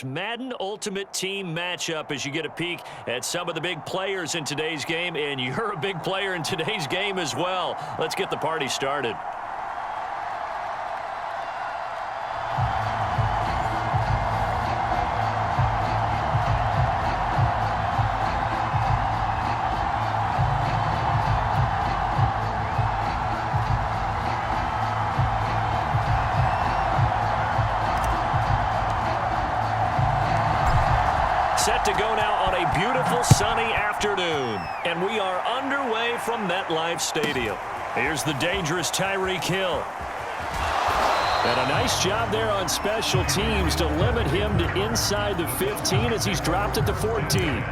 Madden Ultimate Team matchup as you get a peek at some of the big players in today's game, and you're a big player in today's game as well. Let's get the party started. Set to go now on a beautiful sunny afternoon. And we are underway from MetLife Stadium. Here's the dangerous Tyreek Hill. And a nice job there on special teams to limit him to inside the 15 as he's dropped at the 14.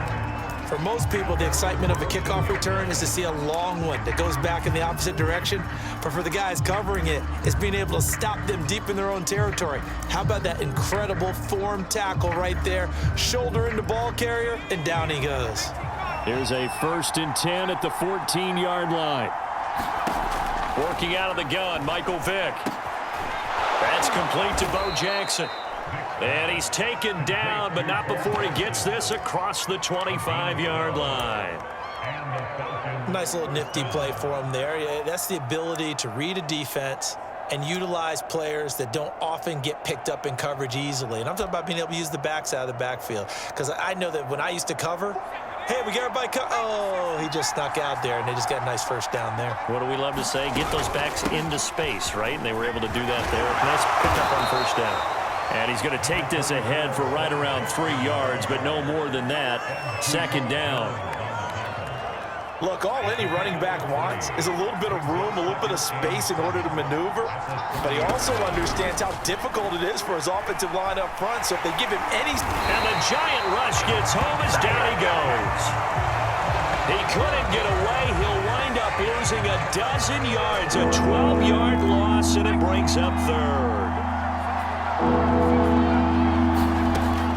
For most people, the excitement of a kickoff return is to see a long one that goes back in the opposite direction. But for the guys covering it, it's being able to stop them deep in their own territory. How about that incredible form tackle right there? Shoulder into ball carrier, and down he goes. Here's a 1st and 10 at the 14-yard line. Working out of the gun, Michael Vick. That's complete to Bo Jackson. And he's taken down, but not before he gets this across the 25-yard line. Nice little nifty play for him there. Yeah, that's the ability to read a defense and utilize players that don't often get picked up in coverage easily. And I'm talking about being able to use the backs out of the backfield. Because I know that when I used to cover, hey, we got everybody oh, he just snuck out there, and they just got a nice first down there. What do we love to say? Get those backs into space, right? And they were able to do that there. Nice pickup on first down. And he's going to take this ahead for right around 3 yards, but no more than that. 2nd down. Look, all any running back wants is a little bit of room, a little bit of space in order to maneuver. But he also understands how difficult it is for his offensive line up front. So if they give him any... And the giant rush gets home as down he goes. He couldn't get away. He'll wind up losing a dozen yards. A 12-yard loss, and it brings up 3rd.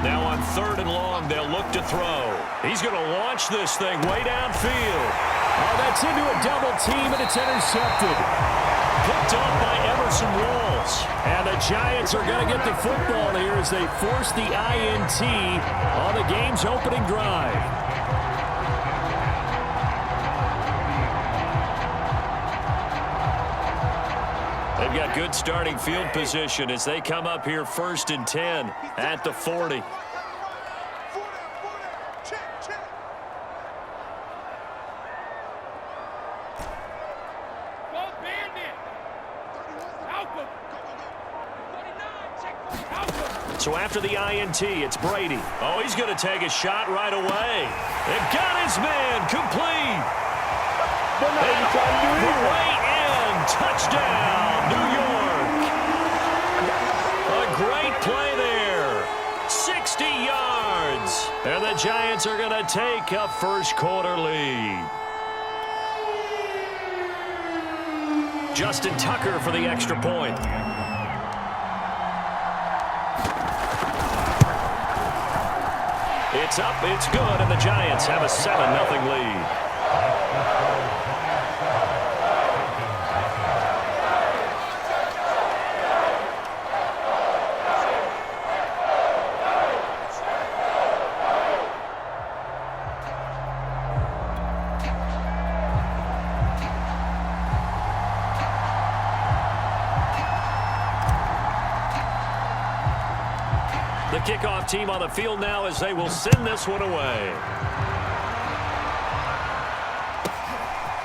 Now on 3rd and long, they'll look to throw. He's going to launch this thing way downfield. Oh, that's into a double team, and it's intercepted. Picked off by Emerson Walls. And the Giants are going to get the football here as they force the INT on the game's opening drive. They've got good starting field position as they come up here 1st and 10 at the 40. So after the INT, it's Brady. Oh, he's going to take a shot right away. They got his man complete. Touchdown, New York. A great play there. 60 yards. And the Giants are going to take a first-quarter lead. Justin Tucker for the extra point. It's up, it's good, and the Giants have a 7-0 lead. The kickoff team on the field now as they will send this one away.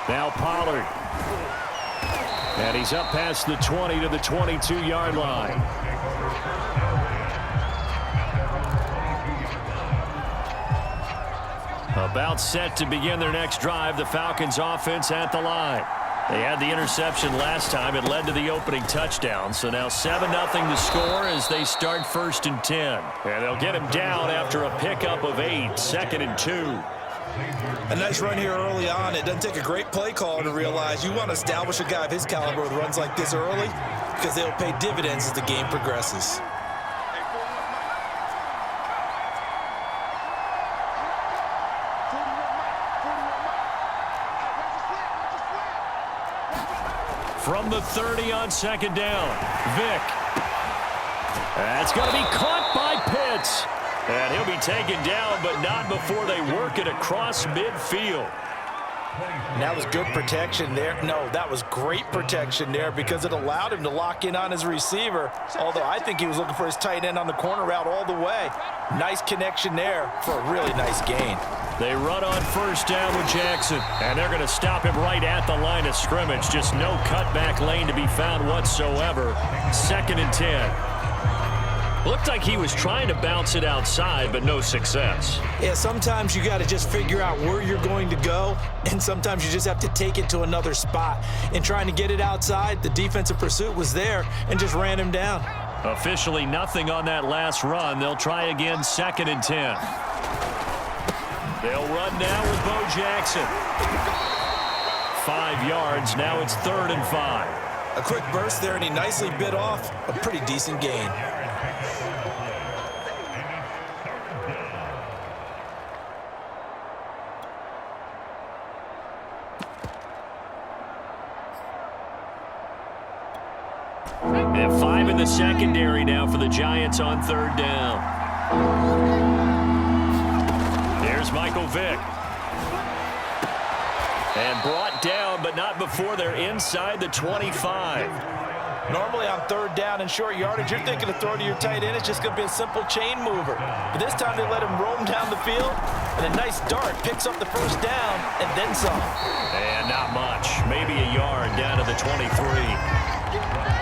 Now Pollard. And he's up past the 20 to the 22-yard line. About set to begin their next drive, the Falcons offense at the line. They had the interception last time. It led to the opening touchdown. So now 7-0 to score as they start 1st and 10. And they'll get him down after a pickup of 8, 2nd and 2. A nice run here early on. It doesn't take a great play call to realize you want to establish a guy of his caliber with runs like this early because they'll pay dividends as the game progresses. From the 30 on 2nd down, Vick. That's going to be caught by Pitts. And he'll be taken down, but not before they work it across midfield. And that was good protection there. No, that was great protection there because it allowed him to lock in on his receiver, although I think he was looking for his tight end on the corner route all the way. Nice connection there for a really nice gain. They run on first down with Jackson, and they're going to stop him right at the line of scrimmage. Just no cutback lane to be found whatsoever. 2nd and 10. Looked like he was trying to bounce it outside, but no success. Yeah, sometimes you got to just figure out where you're going to go, and sometimes you just have to take it to another spot. In trying to get it outside, the defensive pursuit was there and just ran him down. Officially nothing on that last run. They'll try again, 2nd and 10. They'll run now with Bo Jackson. 5 yards. Now it's 3rd and 5. A quick burst there, and he nicely bit off a pretty decent gain. And 5 in the secondary now for the Giants on 3rd down. Here's Michael Vick. And brought down, but not before they're inside the 25. Normally on 3rd down and short yardage, you're thinking of throwing to your tight end. It's just going to be a simple chain mover. But this time they let him roam down the field, and a nice dart picks up the first down and then some. And not much. Maybe a yard down to the 23.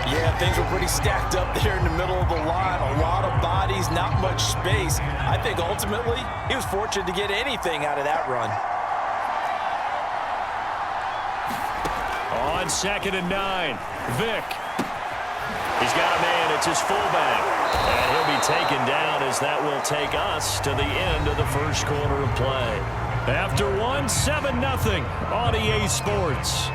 Yeah, things were pretty stacked up there in the middle of the line. A lot of bodies, not much space. I think ultimately he was fortunate to get anything out of that run. On 2nd and 9, Vick. He's got a man. It's his fullback. And he'll be taken down as that will take us to the end of the first quarter of play. After one, 7-0 on EA Sports.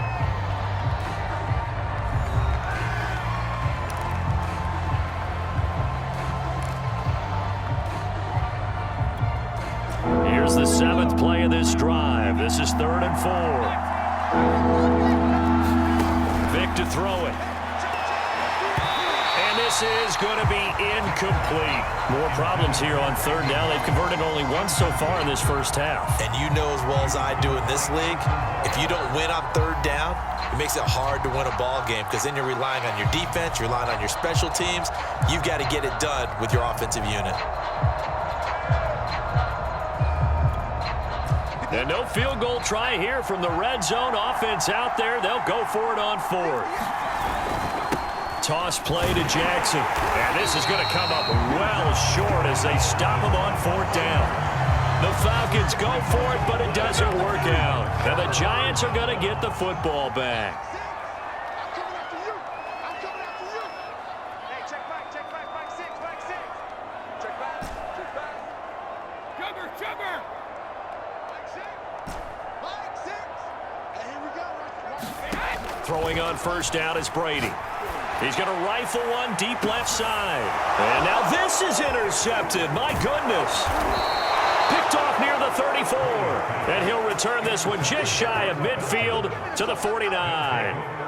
Here's the 7th play of this drive. This is 3rd and 4. Vick to throw it. And this is going to be incomplete. More problems here on 3rd down. They've converted only once so far in this first half. And you know as well as I do in this league, if you don't win on 3rd down, it makes it hard to win a ball game because then you're relying on your defense, you're relying on your special teams. You've got to get it done with your offensive unit. And no field goal try here from the red zone offense out there. They'll go for it on 4th. Toss play to Jackson. And this is going to come up well short as they stop him on 4th down. The Falcons go for it, but it doesn't work out. And the Giants are going to get the football back. Throwing on first down is Brady. He's going to rifle one deep left side. And now this is intercepted. My goodness. Picked off near the 34. And he'll return this one just shy of midfield to the 49.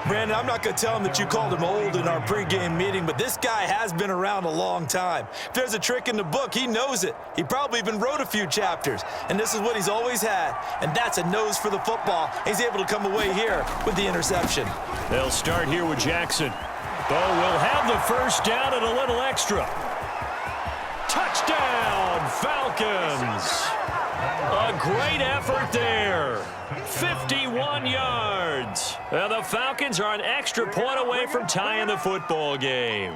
Brandon, I'm not going to tell him that you called him old in our pregame meeting, but this guy has been around a long time. If there's a trick in the book, he knows it. He probably even wrote a few chapters, and this is what he's always had, and that's a nose for the football. He's able to come away here with the interception. They'll start here with Jackson. Bo will have the first down and a little extra. Touchdown, Falcons. A great effort there. 51 yards. And the Falcons are an extra point away from tying the football game.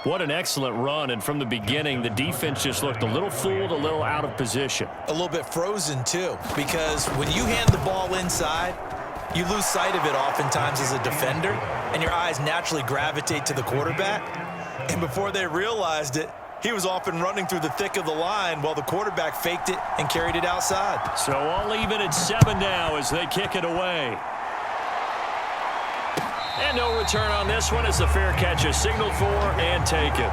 What an excellent run, and from the beginning, the defense just looked a little fooled, a little out of position. A little bit frozen, too, because when you hand the ball inside, you lose sight of it oftentimes as a defender, and your eyes naturally gravitate to the quarterback. And before they realized it, he was off and running through the thick of the line while the quarterback faked it and carried it outside. So all even at 7 now as they kick it away. And no return on this one as the fair catch is signaled for and taken.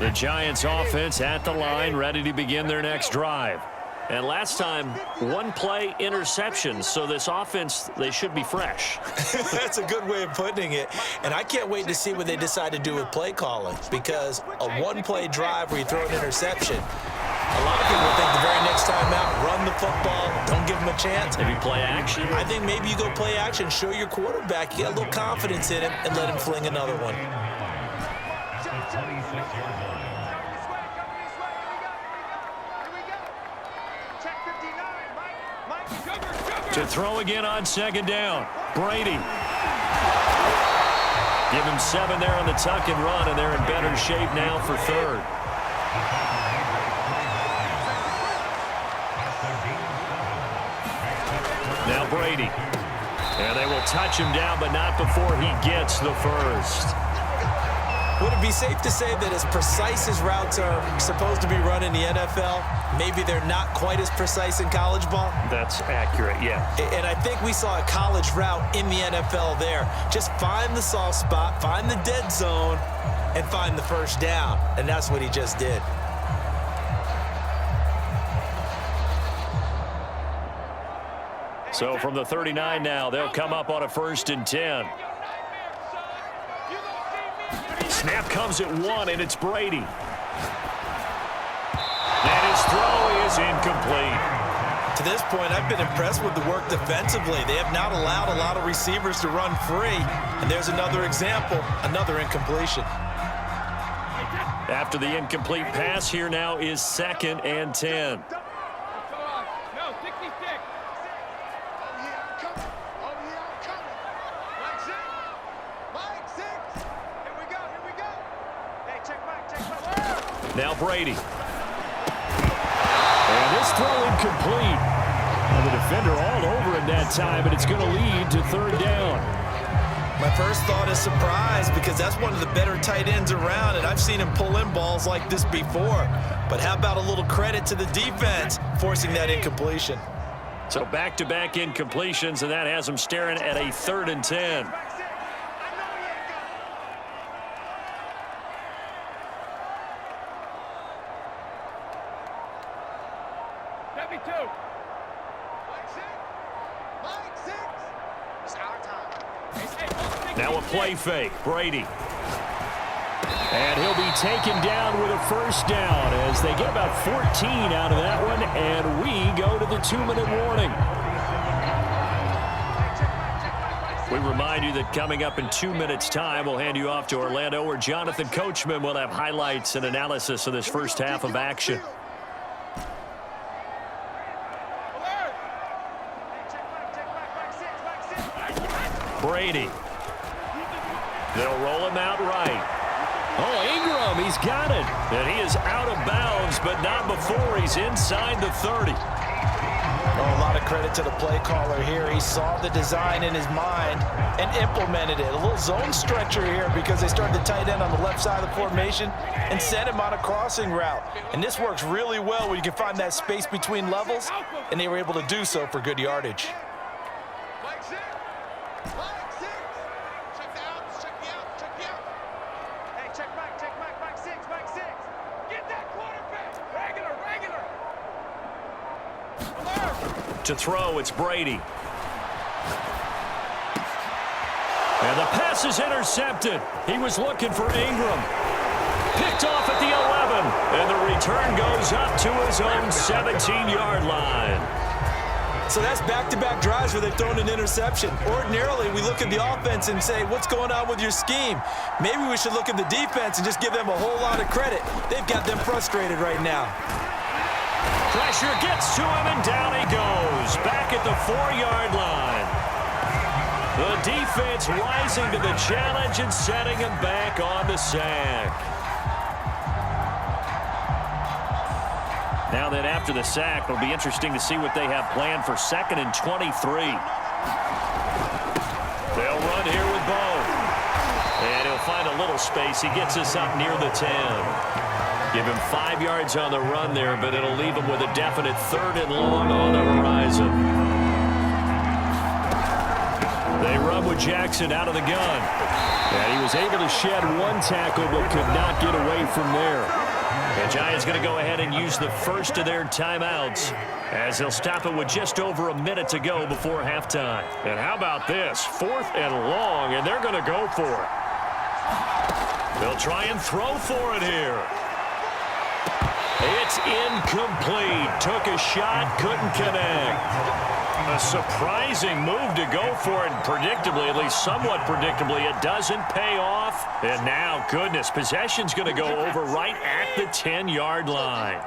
The Giants offense at the line, ready to begin their next drive. And last time, one-play interception, so this offense, they should be fresh. That's a good way of putting it. And I can't wait to see what they decide to do with play calling, because a one-play drive where you throw an interception, a lot of people think the very next time out, run the football, don't give them a chance. Maybe play action? I think maybe you go play action, show your quarterback, you got a little confidence in him, and let him fling another one. To throw again on second down. Brady. Give him 7 there on the tuck and run, and they're in better shape now for third. Now Brady. And they will touch him down, but not before he gets the first. Would it be safe to say that as precise as routes are supposed to be run in the NFL, maybe they're not quite as precise in college ball? That's accurate, yeah. And I think we saw a college route in the NFL there. Just find the soft spot, find the dead zone, and find the first down. And that's what he just did. So from the 39 now, they'll come up on a 1st and 10. Snap comes at 1, and it's Brady. And his throw is incomplete. To this point, I've been impressed with the work defensively. They have not allowed a lot of receivers to run free. And there's another example, another incompletion. After the incomplete pass, here now is 2nd and 10. Now Brady. And this throw incomplete. And the defender all over it that time, and it's going to lead to 3rd down. My first thought is surprise, because that's one of the better tight ends around, and I've seen him pull in balls like this before. But how about a little credit to the defense forcing that incompletion? So back-to-back incompletions, and that has him staring at a 3rd and 10. Now a play fake, Brady. And he'll be taken down with a 1st down as they get about 14 out of that one, and we go to the 2-minute warning. We remind you that coming up in 2 minutes' time, we'll hand you off to Orlando, where Jonathan Coachman will have highlights and analysis of this first half of action. Brady. They'll roll him out right. Oh, Ingram, he's got it. And he is out of bounds, but not before he's inside the 30. Oh, a lot of credit to the play caller here. He saw the design in his mind and implemented it. A little zone stretcher here because they started the tight end on the left side of the formation and sent him on a crossing route. And this works really well when you can find that space between levels, and they were able to do so for good yardage. To throw, it's Brady. And the pass is intercepted. He was looking for Ingram. Picked off at the 11. And the return goes up to his own 17-yard line. So that's back-to-back drives where they've thrown an interception. Ordinarily, we look at the offense and say, what's going on with your scheme? Maybe we should look at the defense and just give them a whole lot of credit. They've got them frustrated right now. Pressure gets to him, and down he goes. Back at the 4-yard line. The defense rising to the challenge and setting him back on the sack. Now then, after the sack, it'll be interesting to see what they have planned for 2nd and 23. They'll run here with Bone. And he'll find a little space. He gets us up near the 10. Give him 5 yards on the run there, but it'll leave him with a definite 3rd and long on the horizon. They run with Jackson out of the gun. And he was was able to shed one tackle but could not get away from there. The Giants going to go ahead and use the first of their timeouts as they'll stop it with just over a minute to go before halftime. And how about this? 4th and long, and they're going to go for it. They'll try and throw for it here. It's incomplete. Took a shot, couldn't connect. A surprising move to go for it, and predictably, at least somewhat predictably, it doesn't pay off. And now, goodness, possession's going to go over right at the 10-yard line.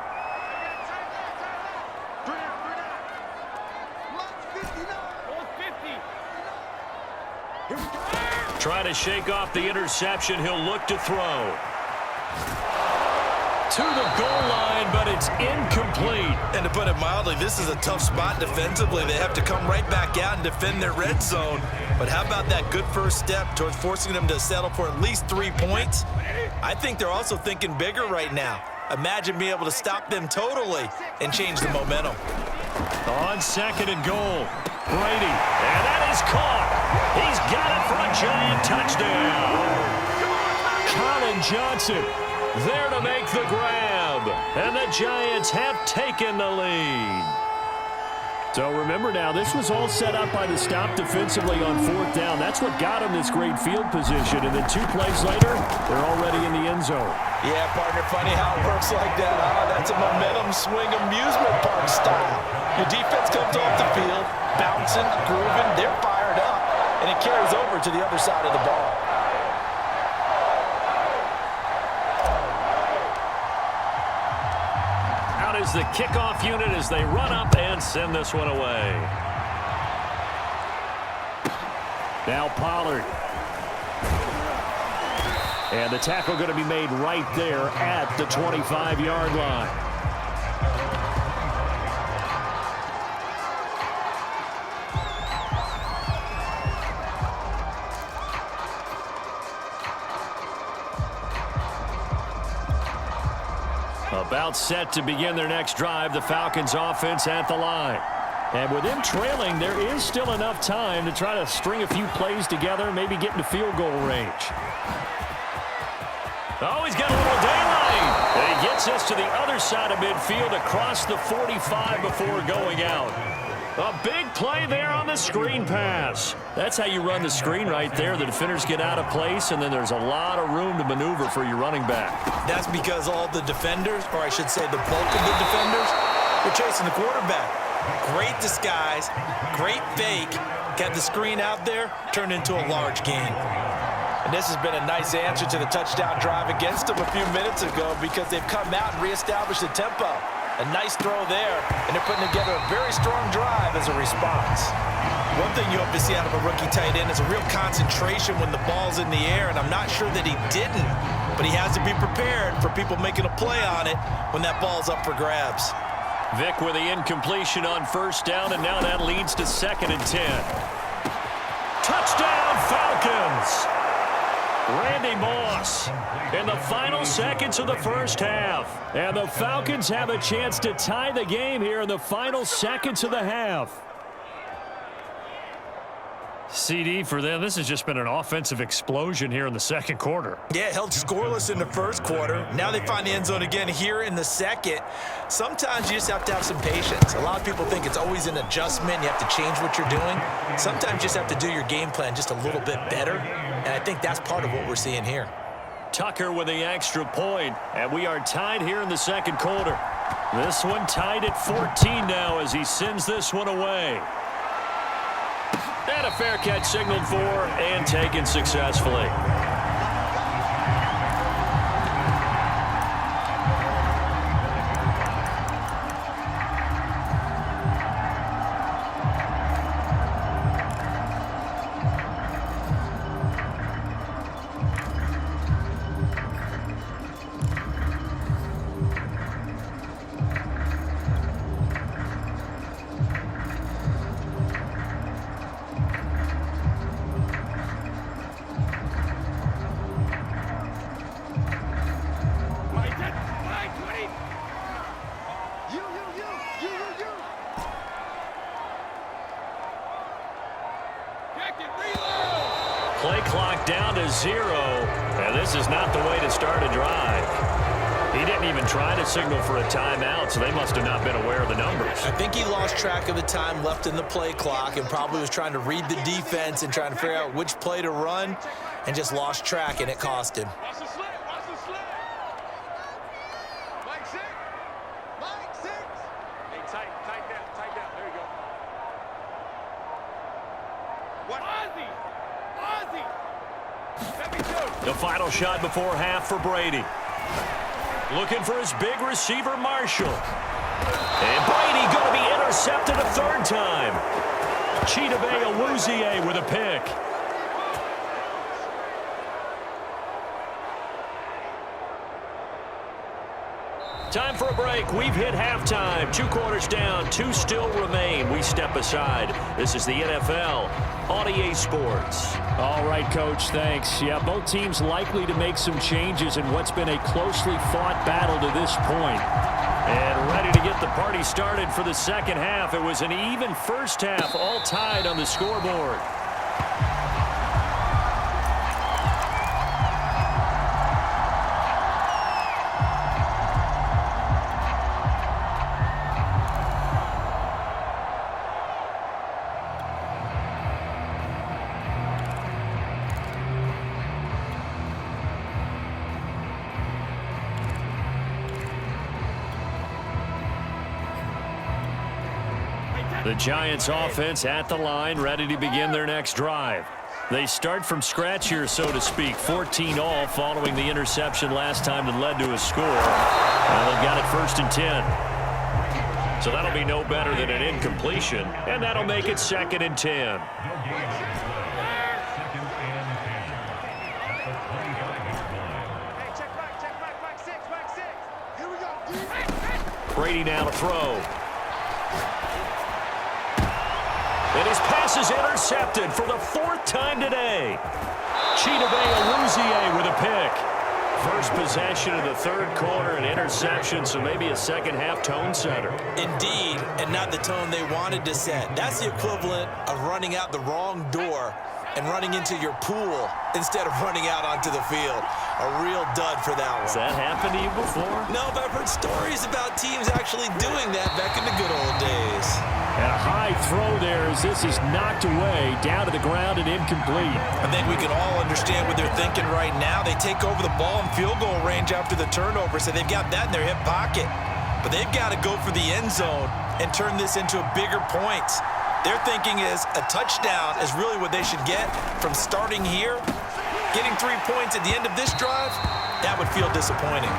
Trying to shake off the interception. He'll look to throw. To the goal line, but it's incomplete. And to put it mildly, this is a tough spot defensively. They have to come right back out and defend their red zone. But how about that good first step towards forcing them to settle for at least 3 points? I think they're also thinking bigger right now. Imagine being able to stop them totally and change the momentum. On 2nd and goal, Brady, and that is caught. He's got it for a Giant touchdown. Colin Johnson there to make the grab, and the Giants have taken the lead. So remember now, this was all set up by the stop defensively on 4th down. That's what got them this great field position, and then 2 plays later, they're already in the end zone. Yeah, partner, funny how it works like that, huh? That's a momentum swing amusement park style. Your defense comes off the field, bouncing, grooving, they're fired up, and it carries over to the other side of the ball. Is the kickoff unit as they run up and send this one away. Now Pollard. And the tackle going to be made right there at the 25-yard line. About set to begin their next drive, the Falcons offense at the line. And with them trailing, there is still enough time to try to string a few plays together, maybe get into field goal range. Oh, he's got a little daylight. And he gets us to the other side of midfield across the 45 before going out. A big play there on the screen pass. That's how you run the screen right there. The defenders get out of place, and then there's a lot of room to maneuver for your running back. That's because all the defenders, or I should say the bulk of the defenders, were chasing the quarterback. Great disguise, great fake. Got the screen out there, turned into a large gain. And this has been a nice answer to the touchdown drive against them a few minutes ago because they've come out and reestablished the tempo. A nice throw there, and they're putting together a very strong drive as a response. One thing you hope to see out of a rookie tight end is a real concentration when the ball's in the air, and I'm not sure that he didn't, but he has to be prepared for people making a play on it when that ball's up for grabs. Vic with the incompletion on 1st down, and now that leads to 2nd and 10. Touchdown, Falcons! Randy Moss in the final seconds of the first half. And the Falcons have a chance to tie the game here in the final seconds of the half. CD for them, this has just been an offensive explosion here in the 2nd quarter. Yeah, held scoreless in the 1st quarter. Now they find the end zone again here in the 2nd. Sometimes you just have to have some patience. A lot of people think it's always an adjustment. You have to change what you're doing. Sometimes you just have to do your game plan just a little bit better. And I think that's part of what we're seeing here. Tucker with the extra point, and we are tied here in the 2nd quarter. This one tied at 14 now as he sends this one away. And a fair catch signaled for and taken successfully. And this is not the way to start a drive. He didn't even try to signal for a timeout, so they must have not been aware of the numbers. I think he lost track of the time left in the play clock and probably was trying to read the defense and trying to figure out which play to run and just lost track, and it cost him. Watch the slip. Watch the slip. Mike six. Mike six. Hey, tight down. Tight down. There you go. What? Ozzy. Ozzy. Let me do. The final shot before half for Brady. Looking for his big receiver, Marshall. And Brady going to be intercepted a third time. Chidobe Awuzie with a pick. Time for a break. We've hit halftime. 2 quarters down. 2 still remain. We step aside. This is the NFL on EA Sports. All right, Coach, thanks. Yeah, both teams likely to make some changes in what's been a closely fought battle to this point. And ready to get the party started for the second half. It was an even first half, all tied on the scoreboard. The Giants offense at the line, ready to begin their next drive. They start from scratch here, so to speak. 14 all following the interception last time that led to a score. And they've got it 1st and 10. So that'll be no better than an incompletion, and that'll make it 2nd and 10. Brady now to throw. And his pass is intercepted for the 4th time today. Chidobe Awuzie with a pick. First possession of the 3rd quarter, an interception, so maybe a second-half tone setter. Indeed, and not the tone they wanted to set. That's the equivalent of running out the wrong door and running into your pool instead of running out onto the field. A real dud for that one. Has that happened to you before? No, but I've heard stories about teams actually doing that back in the good old days. And a high throw there as this is knocked away, down to the ground and incomplete. I think we can all understand what they're thinking right now. They take over the ball in field goal range after the turnover, so they've got that in their hip pocket. But they've got to go for the end zone and turn this into a bigger point. Their thinking is a touchdown is really what they should get from starting here. Getting 3 points at the end of this drive, that would feel disappointing.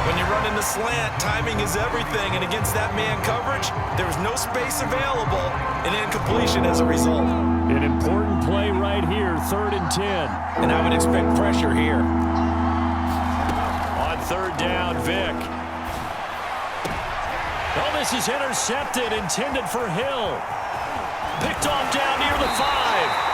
When you run in the slant, timing is everything, and against that man coverage, there's no space available, and incompletion as a result. An important play right here, 3rd and 10. And I would expect pressure here. On 3rd down, Vick. Oh, this is intercepted, intended for Hill. Picked off down near the 5.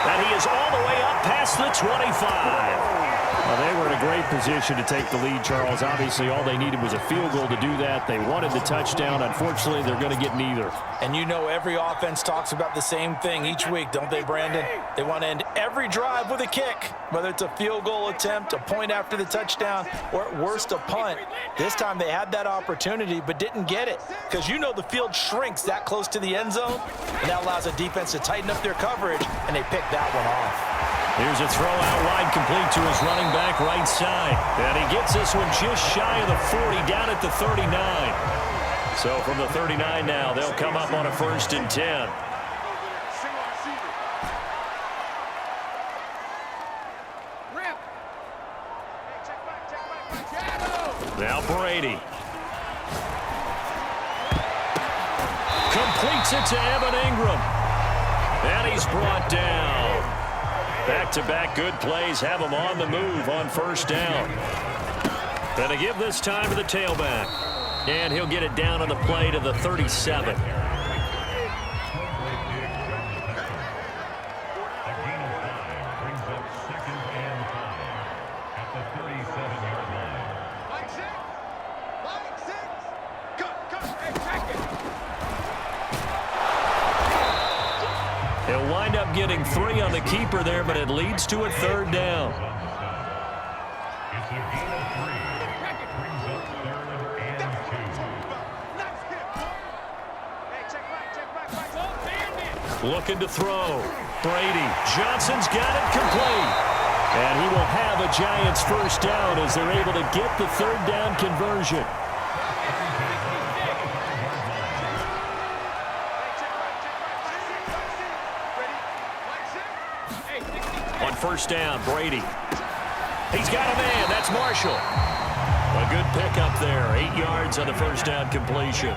And he is all the way up past the 25. Well, they were in a great position to take the lead, Charles. Obviously, all they needed was a field goal to do that. They wanted the touchdown. Unfortunately, they're going to get neither. And you know every offense talks about the same thing each week, don't they, Brandon? They want to end every drive with a kick, whether it's a field goal attempt, a point after the touchdown, or at worst, a punt. This time they had that opportunity but didn't get it because you know the field shrinks that close to the end zone, and that allows a defense to tighten up their coverage, and they pick that one off. Here's a throw out wide, complete to his running back right side. And he gets this one just shy of the 40, down at the 39. So from the 39 now, they'll come up on a 1st and 10. Now Brady. Completes it to Evan Ingram. And he's brought down. Back-to-back good plays have him on the move on 1st down. Gonna give this time to the tailback. And he'll get it down on the play to the 37. He'll wind up getting 3 on the keeper there, but it leads to a 3rd down. Looking to throw. Brady. Johnson's got it complete. And he will have a Giants first down as they're able to get the third down conversion. On first down, Brady. He's got a man. That's Marshall. A good pickup there. 8 yards on the first down completion.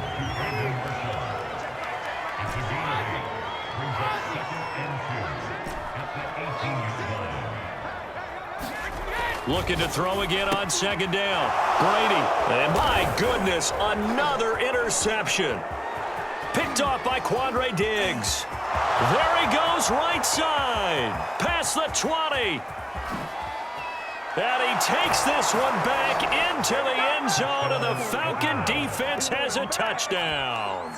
Looking to throw again on second down. Brady. And my goodness, another interception. Picked off by Quandre Diggs. There he goes, right side. Past the 20. And he takes this one back into the end zone, and the Falcon defense has a touchdown.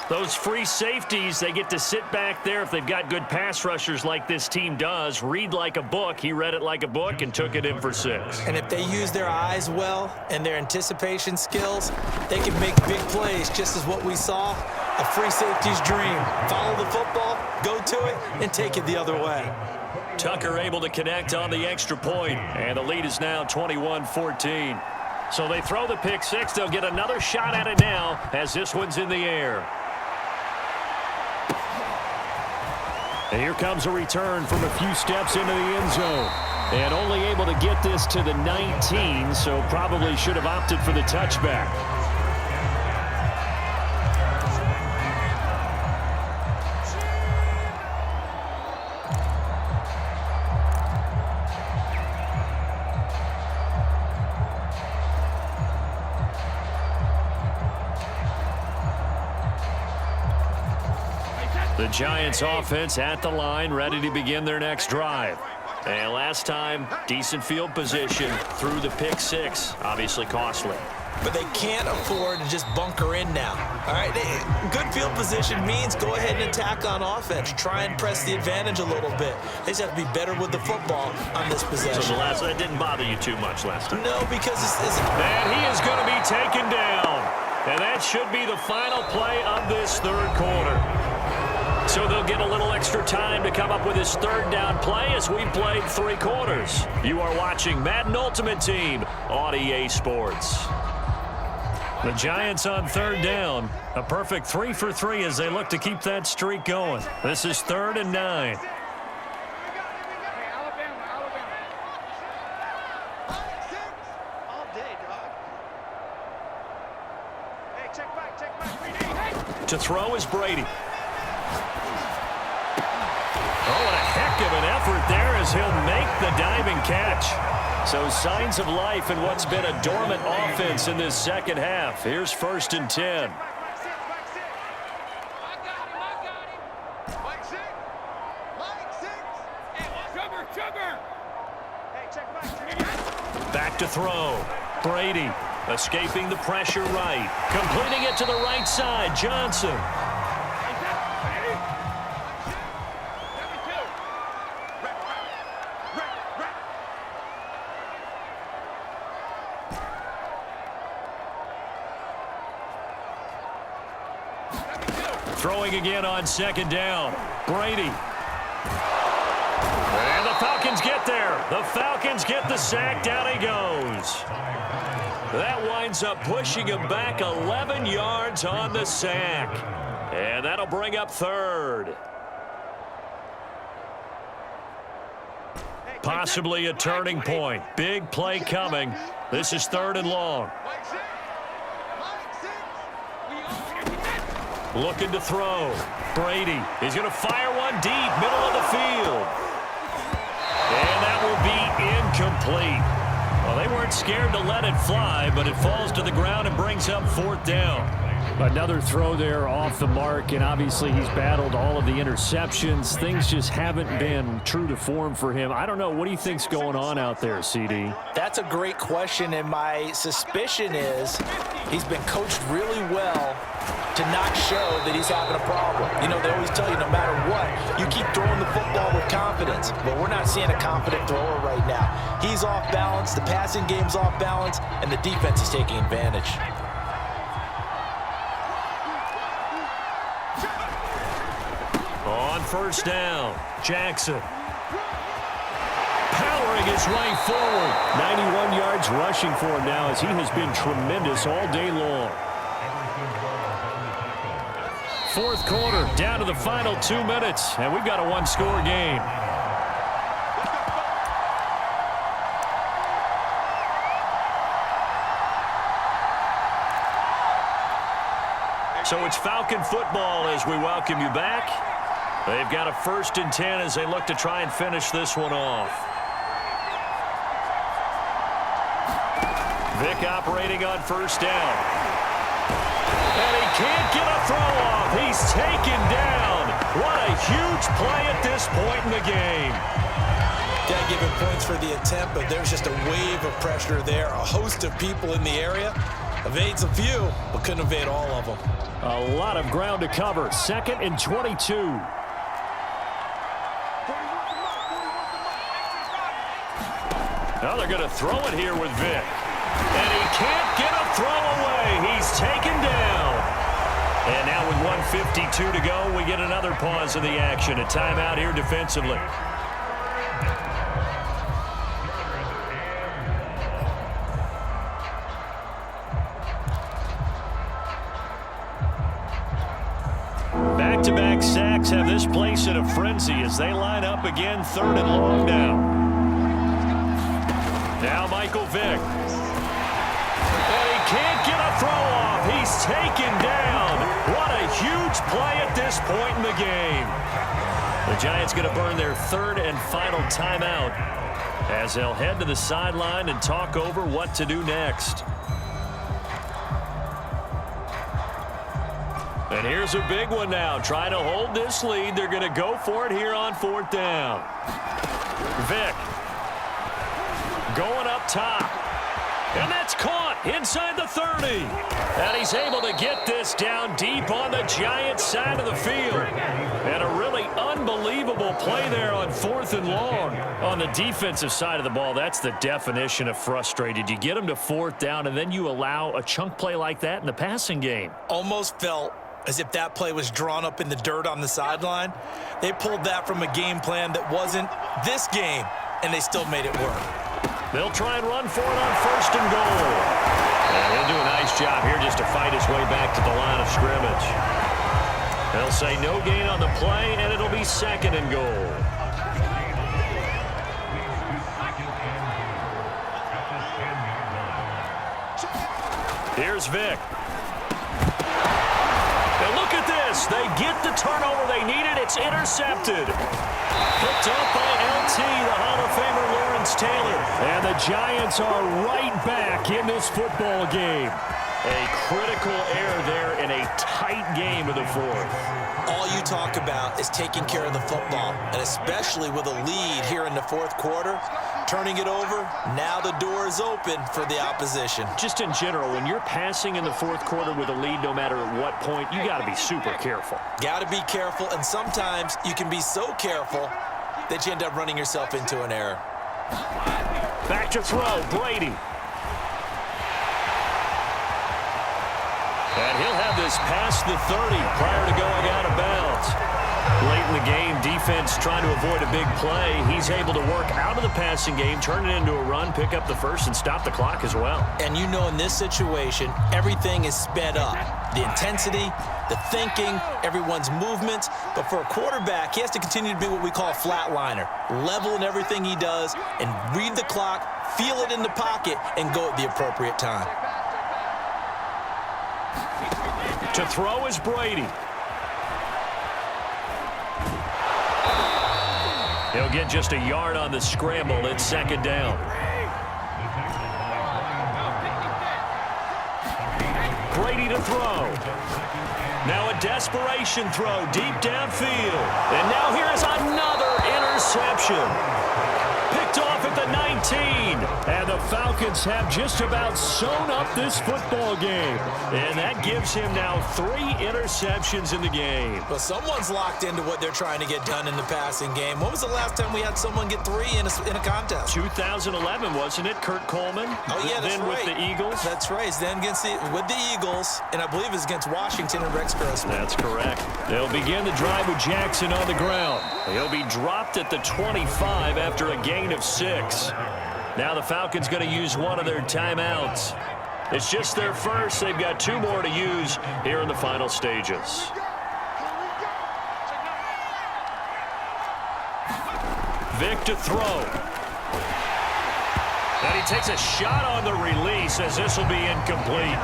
Those free safeties, they get to sit back there if they've got good pass rushers like this team does. Read like a book. He read it like a book and took it in for 6. And if they use their eyes well and their anticipation skills, they can make big plays, just as what we saw, a free safety's dream. Follow the football, go to it, and take it the other way. Tucker able to connect on the extra point, and the lead is now 21-14. So they throw the pick 6. They'll get another shot at it now as this one's in the air. And here comes a return from a few steps into the end zone. And only able to get this to the 19, so probably should have opted for the touchback. The Giants offense at the line, ready to begin their next drive. And last time, decent field position through the pick 6. Obviously costly. But they can't afford to just bunker in now. All right, good field position means go ahead and attack on offense. Try and press the advantage a little bit. They just have to be better with the football on this possession. So that didn't bother you too much last time? No, because And he is going to be taken down. And that should be the final play of this third quarter. So they'll get a little extra time to come up with his third down play as we played 3 quarters. You are watching Madden Ultimate Team on EA Sports. The Giants on third down. A perfect 3 for 3 as they look to keep that streak going. This is 3rd and 9. To throw is Brady. Oh, and a heck of an effort there as he'll make the diving catch. So signs of life in what's been a dormant offense in this second half. Here's 1st and 10. Back to throw. Brady escaping the pressure right. Completing it to the right side. Johnson. Throwing again on second down. Brady. And the Falcons get there. The Falcons get the sack. Down he goes. That winds up pushing him back 11 yards on the sack. And that'll bring up 3rd. Possibly a turning point. Big play coming. This is 3rd and long. Looking to throw. Brady. He's going to fire one deep, middle of the field. And that will be incomplete. Well, they weren't scared to let it fly, but it falls to the ground and brings up 4th down. Another throw there off the mark, and obviously he's battled all of the interceptions. Things just haven't been true to form for him. I don't know. What do you think's going on out there, CD? That's a great question, and my suspicion is he's been coached really well to not show that he's having a problem. You know, they always tell you no matter what, you keep throwing the football with confidence. But we're not seeing a confident thrower right now. He's off balance, the passing game's off balance, and the defense is taking advantage. On first down, Jackson. Powering his way forward. 91 yards rushing for him now as he has been tremendous all day long. Fourth quarter, down to the final 2 minutes, and we've got a one-score game. So it's Falcon football as we welcome you back. They've got a 1st and 10 as they look to try and finish this one off. Vick operating on first down. And he can't get a throw off. He's taken down. What a huge play at this point in the game. Got to give him points for the attempt, but there's just a wave of pressure there. A host of people in the area. Evades a few, but couldn't evade all of them. A lot of ground to cover. 2nd and 22. Now they're going to throw it here with Vick. And he can't get a throw away. He's taken down. And now with 1:52 to go, we get another pause in the action. A timeout here defensively. Back-to-back sacks have this place in a frenzy as they line up again, 3rd and long now. Now Michael Vick. And he can't get a throw off. He's taken down. What a huge play at this point in the game. The Giants going to burn their 3rd and final timeout as they'll head to the sideline and talk over what to do next. And here's a big one now. Trying to hold this lead. They're going to go for it here on 4th down. Vick. Going up top. And that's caught inside the 30. And he's able to get this down deep on the Giants side of the field. And a really unbelievable play there on 4th and long. On the defensive side of the ball, that's the definition of frustrated. You get them to 4th down, and then you allow a chunk play like that in the passing game. Almost felt as if that play was drawn up in the dirt on the sideline. They pulled that from a game plan that wasn't this game, and they still made it work. They'll try and run for it on 1st and goal. And he'll do a nice job here just to fight his way back to the line of scrimmage. They'll say no gain on the play, and it'll be 2nd and goal. Here's Vick. And look at this. They get the turnover they needed. It's intercepted. Picked up by LT, the Hall of Famer Lawrence Taylor. And the Giants are right back in this football game. A critical error there in a tight game of the 4th. All you talk about is taking care of the football, and especially with a lead here in the 4th quarter, turning it over, now the door is open for the opposition. Just in general, when you're passing in the 4th quarter with a lead, no matter at what point, you got to be super careful. Got to be careful, and sometimes you can be so careful that you end up running yourself into an error. Back to throw, Brady. And he'll have this past the 30 prior to going out of bounds. Late in the game, defense trying to avoid a big play. He's able to work out of the passing game, turn it into a run, pick up the 1st, and stop the clock as well. And you know in this situation, everything is sped up. The intensity, the thinking, everyone's movements. But for a quarterback, he has to continue to be what we call a flatliner. Level in everything he does and read the clock, feel it in the pocket, and go at the appropriate time. To throw is Brady. He'll get just a yard on the scramble. It's 2nd down. Brady to throw. Now a desperation throw deep downfield. And now here's another interception. Picked off at the 19. And the Falcons have just about sewn up this football game. And that gives him now 3 interceptions in the game. Well, someone's locked into what they're trying to get done in the passing game. When was the last time we had someone get 3 in a contest? 2011, wasn't it? Kurt Coleman? Oh, yeah, that's then right. with the Eagles? That's right. Then with the Eagles, and I believe it's against Washington and Rex Grossman. That's correct. They'll begin the drive with Jackson on the ground. He'll be dropped at the 25 after a gain of 6. Now the Falcons going to use one of their timeouts. It's just their first. They've got 2 more to use here in the final stages. Vic to throw. And he takes a shot on the release as this will be incomplete.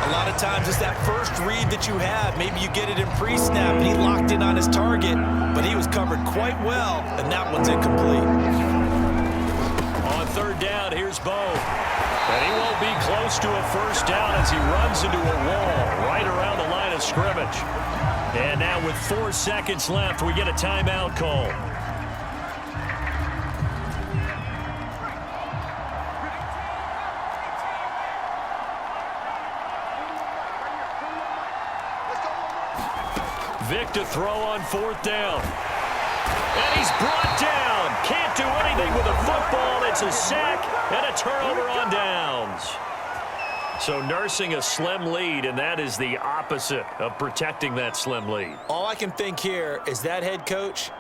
A lot of times it's that first read that you have. Maybe you get it in pre-snap, and he locked in on his target, but he was covered quite well, and that one's incomplete. On 3rd down, here's Bo. And he won't be close to a first down as he runs into a wall right around the line of scrimmage. And now with 4 seconds left, we get a timeout call. Vic to throw on 4th down. And he's brought down. Can't do anything with the football. It's a sack and a turnover on downs. So nursing a slim lead, and that is the opposite of protecting that slim lead. All I can think here is that head coach,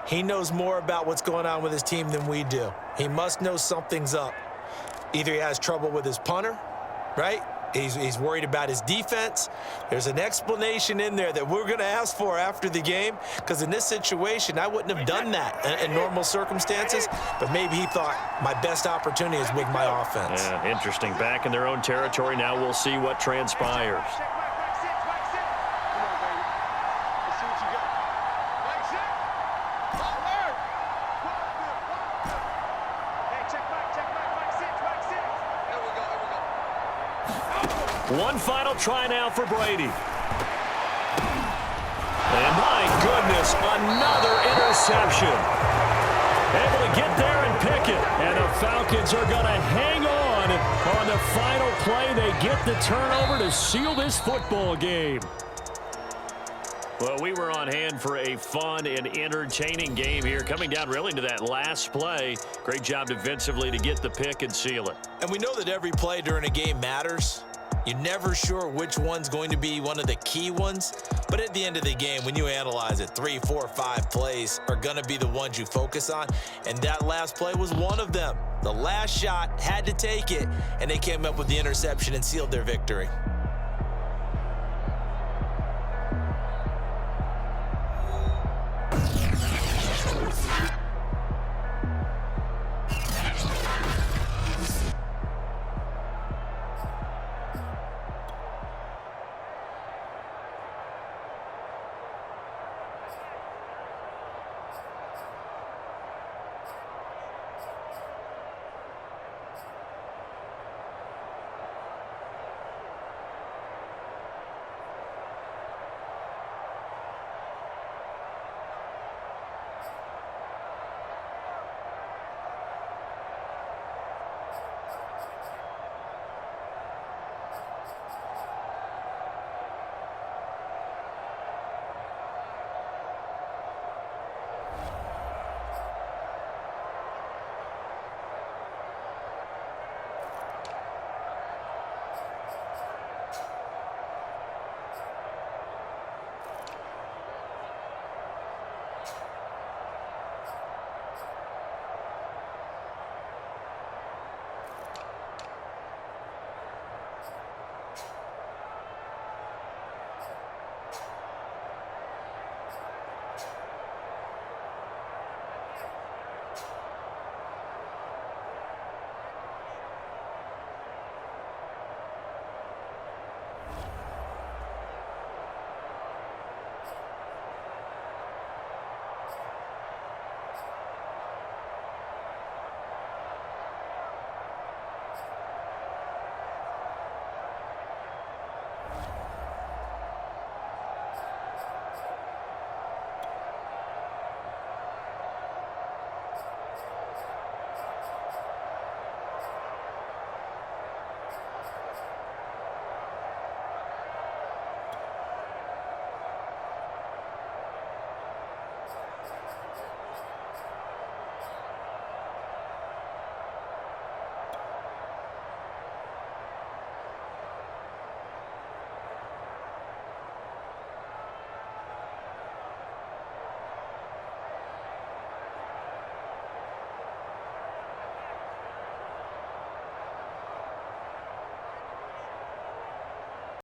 he knows more about what's going on with his team than we do. He must know something's up. Either he has trouble with his punter, right? He's worried about his defense. There's an explanation in there that we're going to ask for after the game, because in this situation, I wouldn't have done that in normal circumstances, but maybe he thought my best opportunity is with my offense. Yeah, interesting. Back in their own territory. Now we'll see what transpires. One final try now for Brady. And my goodness, another interception. Able to get there and pick it. And the Falcons are going to hang on the final play. They get the turnover to seal this football game. Well, we were on hand for a fun and entertaining game here, coming down really to that last play. Great job defensively to get the pick and seal it. And we know that every play during a game matters. You're never sure which one's going to be one of the key ones. But at the end of the game, when you analyze it, 3, 4, 5 plays are going to be the ones you focus on. And that last play was one of them. The last shot had to take it, and they came up with the interception and sealed their victory.